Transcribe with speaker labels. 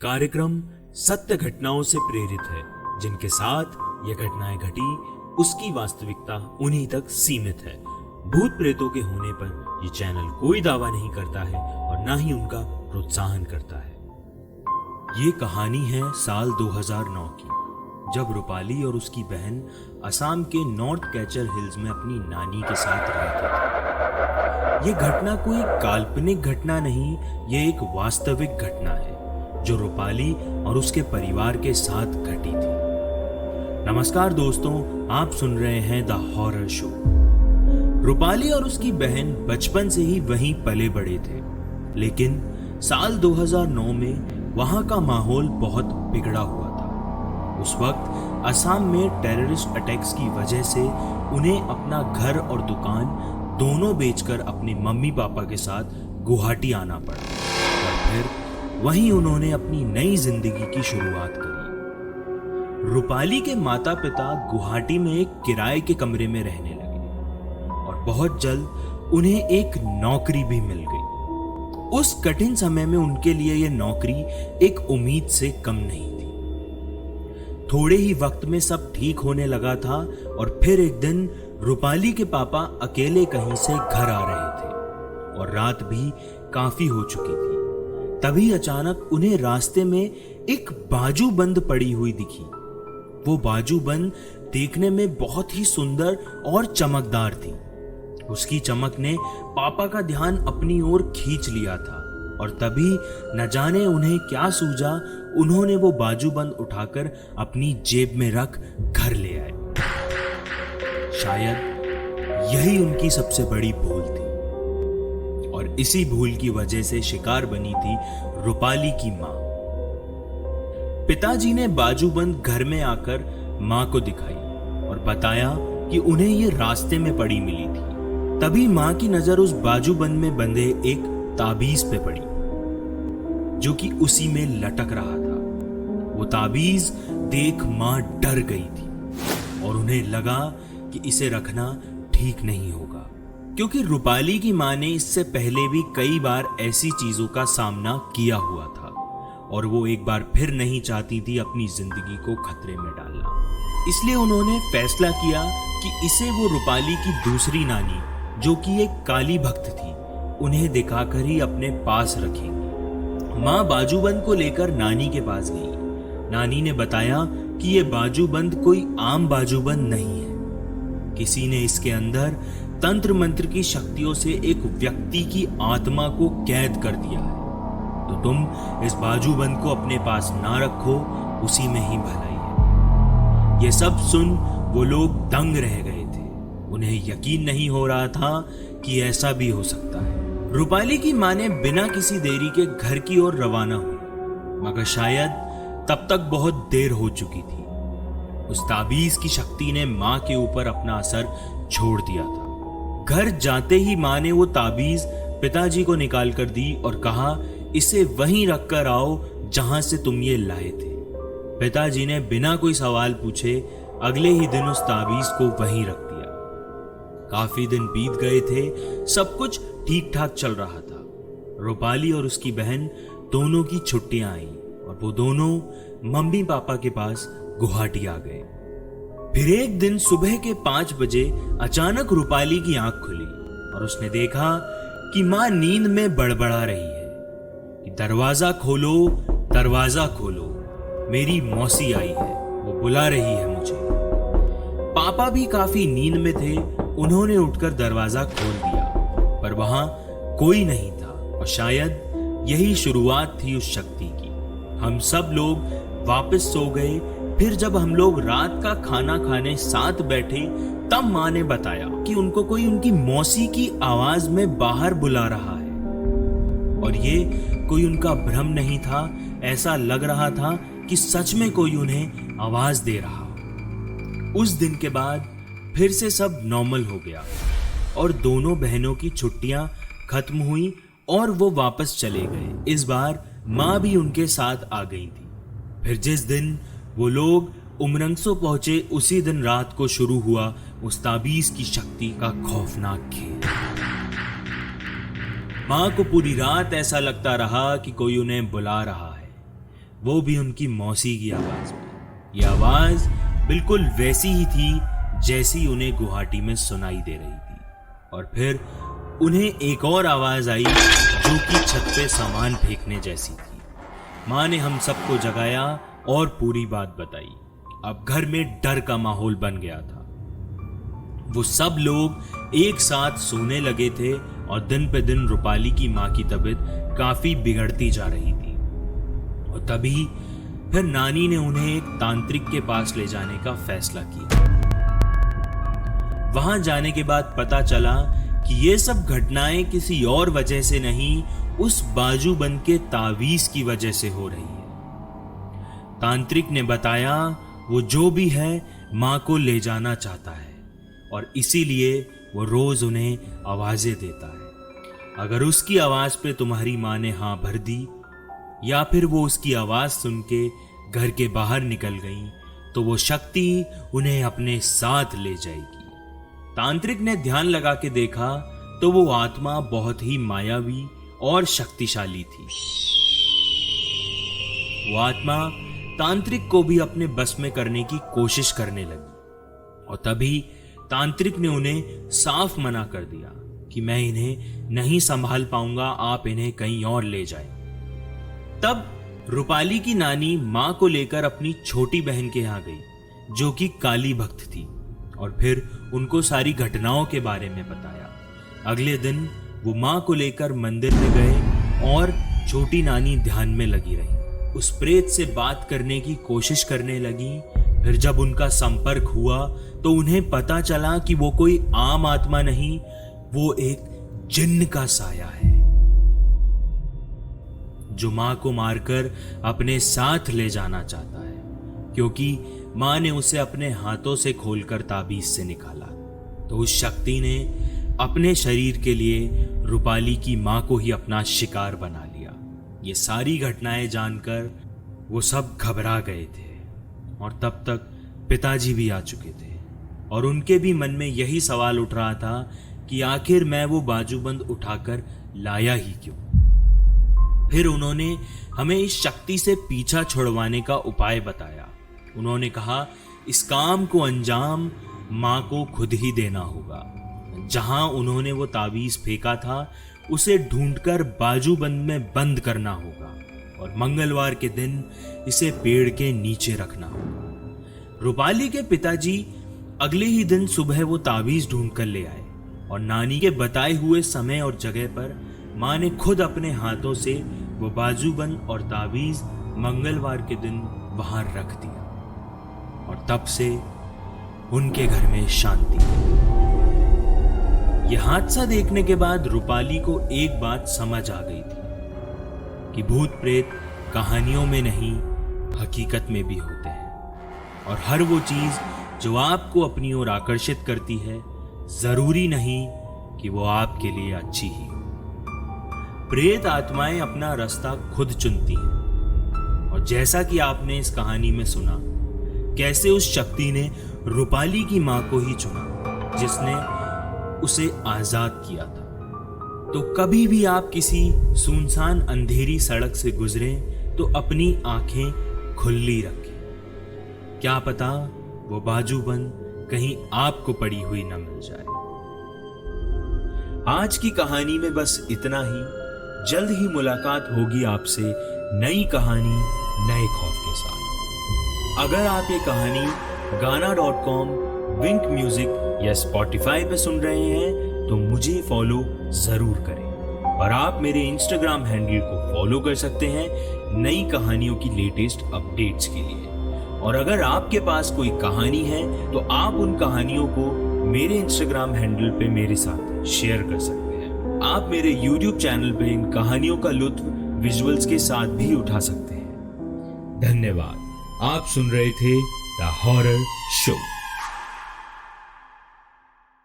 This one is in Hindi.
Speaker 1: कार्यक्रम सत्य घटनाओं से प्रेरित है। जिनके साथ ये घटनाएं घटी उसकी वास्तविकता उन्हीं तक सीमित है। भूत प्रेतों के होने पर ये चैनल कोई दावा नहीं करता है और ना ही उनका प्रोत्साहन करता है। ये कहानी है साल 2009 की, जब रूपाली और उसकी बहन असम के नॉर्थ कैचर हिल्स में अपनी नानी के साथ रहते थे। ये घटना कोई काल्पनिक घटना नहीं, ये एक वास्तविक घटना है जो रूपाली और उसके परिवार के साथ घटी थी। नमस्कार दोस्तों, आप सुन रहे हैं द हॉरर शो। रूपाली और उसकी बहन बचपन से ही वहीं पले बड़े थे, लेकिन साल 2009 में वहां का माहौल बहुत बिगड़ा हुआ था। उस वक्त असम में टेररिस्ट अटैक्स की वजह से उन्हें अपना घर और दुकान दोनों बेचकर अपने मम्मी पापा के साथ गुवाहाटी आना पड़ा और फिर वहीं उन्होंने अपनी नई जिंदगी की शुरुआत करी। रूपाली के माता पिता गुवाहाटी में एक किराए के कमरे में रहने लगे और बहुत जल्द उन्हें एक नौकरी भी मिल गई। उस कठिन समय में उनके लिए यह नौकरी एक उम्मीद से कम नहीं थी। थोड़े ही वक्त में सब ठीक होने लगा था और फिर एक दिन रूपाली के पापा अकेले कहीं से घर आ रहे थे और रात भी काफी हो चुकी थी। तभी अचानक उन्हें रास्ते में एक बाजूबंद पड़ी हुई दिखी। वो बाजूबंद देखने में बहुत ही सुंदर और चमकदार थी। उसकी चमक ने पापा का ध्यान अपनी ओर खींच लिया था और तभी न जाने उन्हें क्या सूझा, उन्होंने वो बाजूबंद उठाकर अपनी जेब में रख घर ले आए। शायद यही उनकी सबसे बड़ी भूल थी और इसी भूल की वजह से शिकार बनी थी रूपाली की मां। पिताजी ने बाजूबंद घर में आकर मां को दिखाई और बताया कि उन्हें ये रास्ते में पड़ी मिली थी। तभी मां की नजर उस बाजूबंद में बंधे एक ताबीज पे पड़ी जो कि उसी में लटक रहा था। वो ताबीज देख मां डर गई थी और उन्हें लगा कि इसे रखना ठीक नहीं होगा, क्योंकि रूपाली की मां ने इससे पहले भी कई बार ऐसी चीजों का सामना किया हुआ था और वो एक बार फिर नहीं चाहती थी अपनी जिंदगी को खतरे में डालना। इसलिए उन्होंने फैसला किया कि इसे वो रूपाली की दूसरी नानी, जो कि एक काली भक्त थी, उन्हें दिखाकर ही अपने पास रखेंगी। मां बाजूबंद को लेकर नानी के पास गई। नानी ने बताया कि ये बाजूबंद कोई आम बाजूबंद नहीं है। किसी ने इसके अंदर तंत्र मंत्र की शक्तियों से एक व्यक्ति की आत्मा को कैद कर दिया है, तो तुम इस बाजूबंद को अपने पास ना रखो, उसी में ही भलाई है। ये सब सुन वो लोग दंग रह गए थे। उन्हें यकीन नहीं हो रहा था कि ऐसा भी हो सकता है। रूपाली की मां ने बिना किसी देरी के घर की ओर रवाना हुई, मगर शायद तब तक बहुत देर हो चुकी थी। उस ताबीज की शक्ति ने मां के ऊपर अपना असर छोड़ दिया था। घर जाते ही मां ने वो ताबीज पिताजी को निकाल कर दी और कहा, इसे वहीं रख कर आओ जहां से तुम ये लाए थे। पिताजी ने बिना कोई सवाल पूछे अगले ही दिन उस ताबीज को वहीं रख दिया। काफी दिन बीत गए थे, सब कुछ ठीक ठाक चल रहा था। रूपाली और उसकी बहन दोनों की छुट्टियां आईं और वो दोनों मम्मी पापा के पास गुवाहाटी आ गए। फिर एक दिन सुबह के 5 बजे अचानक रूपाली की आंख खुली और उसने देखा कि मां नींद में बड़बड़ा रही है कि दरवाजा खोलो, दरवाजा खोलो, मेरी मौसी आई है, वो बुला रही है मुझे। पापा भी काफी नींद में थे। उन्होंने उठकर दरवाजा खोल दिया, पर वहां कोई नहीं था और शायद यही शुरुआत थी उस शक्ति की। हम सब लोग वापस सो गए। फिर जब हम लोग रात का खाना खाने साथ बैठे, तब मां ने बताया कि उनको कोई उनकी मौसी की आवाज में बाहर बुला रहा है और ये कोई उनका भ्रम नहीं था। ऐसा लग रहा था कि सच में कोई उन्हें आवाज दे रहा। उस दिन के बाद फिर से सब नॉर्मल हो गया और दोनों बहनों की छुट्टियां खत्म हुई और वो वापस चले गए। इस बार मां भी उनके साथ आ गई थी। फिर जिस दिन वो लोग उमरंगसो पहुंचे, उसी दिन रात को शुरू हुआ उस ताबीज की शक्ति का खौफनाक खेल। मां को पूरी रात ऐसा लगता रहा कि कोई उन्हें बुला रहा है। वो भी उनकी मौसी की आवाज में। ये आवाज बिल्कुल वैसी ही थी जैसी उन्हें गुवाहाटी में सुनाई दे रही थी। और फिर उन्हें एक और आवाज आई जो कि छत पे सामान फेंकने जैसी थी। माँ ने हम सबको जगाया और पूरी बात बताई। अब घर में डर का माहौल बन गया था। वो सब लोग एक साथ सोने लगे थे और दिन पे दिन रूपाली की माँ की तबीयत काफी बिगड़ती जा रही थी। और तभी फिर नानी ने उन्हें एक तांत्रिक के पास ले जाने का फैसला किया। वहां जाने के बाद पता चला कि ये सब घटनाएं किसी और वजह से नहीं, उस बाजूबंद के तावीज की वजह से हो रही है। तांत्रिक ने बताया वो जो भी है माँ को ले जाना चाहता है और इसीलिए वो रोज उन्हें आवाजें देता है। अगर उसकी आवाज पे तुम्हारी माँ ने हाँ भर दी या फिर वो उसकी आवाज सुन के घर के बाहर निकल गई तो वो शक्ति उन्हें अपने साथ ले जाएगी। तांत्रिक ने ध्यान लगा के देखा तो वो आत्मा बहुत ही मायावी और शक्तिशाली थी। वो आत्मा तांत्रिक को भी अपने बस में करने की कोशिश करने लगी और तभी तांत्रिक ने उन्हें साफ मना कर दिया कि मैं इन्हें नहीं संभाल पाऊंगा, आप इन्हें कहीं और ले जाएं। तब रूपाली की नानी मां को लेकर अपनी छोटी बहन के यहां गई जो कि काली भक्त थी और फिर उनको सारी घटनाओं के बारे में बताया। अगले दिन वो मां को लेकर मंदिर में गए और छोटी नानी ध्यान में लगी रही। उस प्रेत से बात करने की कोशिश करने लगी। फिर जब उनका संपर्क हुआ तो उन्हें पता चला कि वो कोई आम आत्मा नहीं, वो एक जिन्न का साया है जो मां को मारकर अपने साथ ले जाना चाहता है, क्योंकि मां ने उसे अपने हाथों से खोलकर ताबीज से निकाला। तो उस शक्ति ने अपने शरीर के लिए रूपाली की मां को ही अपना शिकार बना लिया। ये सारी घटनाएं जानकर वो सब घबरा गए थे और तब तक पिताजी भी आ चुके थे और उनके भी मन में यही सवाल उठ रहा था कि आखिर मैं वो बाजूबंद उठाकर लाया ही क्यों। फिर उन्होंने हमें इस शक्ति से पीछा छुड़वाने का उपाय बताया। उन्होंने कहा इस काम को अंजाम मां को खुद ही देना होगा। जहां उन्होंने वो ताबीज फेंका था उसे ढूंढकर बाजूबंद में बंद करना होगा और मंगलवार के दिन इसे पेड़ के नीचे रखना होगा। रूपाली के पिताजी अगले ही दिन सुबह वो ताबीज ढूंढ कर ले आए और नानी के बताए हुए समय और जगह पर मां ने खुद अपने हाथों से वो बाजूबंद और ताबीज मंगलवार के दिन वहां रख दिया और तब से उनके घर में शांति। यह हादसा देखने के बाद रूपाली को एक बात समझ आ गई थी कि भूत प्रेत कहानियों में नहीं हकीकत में भी होते हैं और हर वो चीज जो आपको अपनी ओर आकर्षित करती है जरूरी नहीं कि वो आपके लिए अच्छी ही हो। प्रेत आत्माएं अपना रास्ता खुद चुनती हैं और जैसा कि आपने इस कहानी में सुना कैसे उस शक्ति ने रूपाली की मां को ही चुना जिसने उसे आजाद किया था। तो कभी भी आप किसी सुनसान अंधेरी सड़क से गुजरें तो अपनी आंखें खुली रखें, क्या पता वो बाजूबंद कहीं आपको पड़ी हुई न मिल जाए। आज की कहानी में बस इतना ही। जल्द ही मुलाकात होगी आपसे नई कहानी नए खौफ के साथ। अगर आप ये कहानी गाना.com, विंक म्यूजिक या स्पॉटिफाई पे सुन रहे हैं तो मुझे फॉलो जरूर करें और आप मेरे इंस्टाग्राम हैंडल को फॉलो कर सकते हैं नई कहानियों की लेटेस्ट अपडेट्स के लिए। और अगर आपके पास कोई कहानी है तो आप उन कहानियों को मेरे इंस्टाग्राम हैंडल पे मेरे साथ शेयर कर सकते हैं। आप मेरे यूट्यूब चैनल पे इन कहानियों का लुत्फ विजुअल्स के साथ भी उठा सकते हैं। धन्यवाद। आप सुन रहे थे द हॉरर शो।